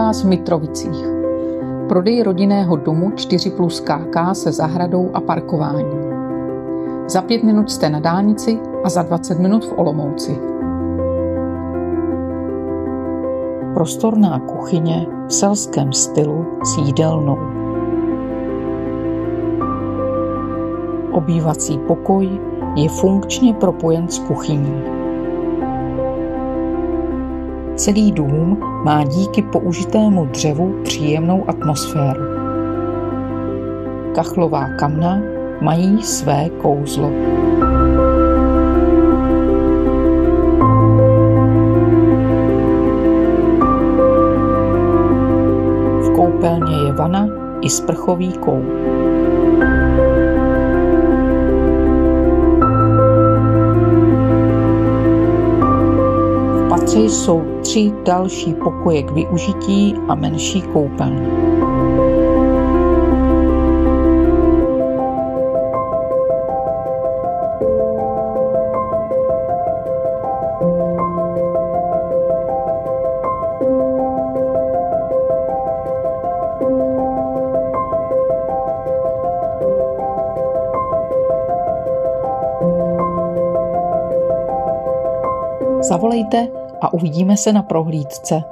vás v Mitrovicích. Prodej rodinného domu 4+ KK se zahradou a parkováním. Za 5 minut jste na dálnici a za 20 minut v Olomouci. Prostorná kuchyně v selském stylu s jídelnou. Obývací pokoj je funkčně propojen s kuchyní. Celý dům má díky použitému dřevu příjemnou atmosféru. Kachlová kamna mají své kouzlo. V koupelně je vana i sprchový kout. V patře jsou 3 další pokoje k využití a menší koupelna. Zavolejte a uvidíme se na prohlídce.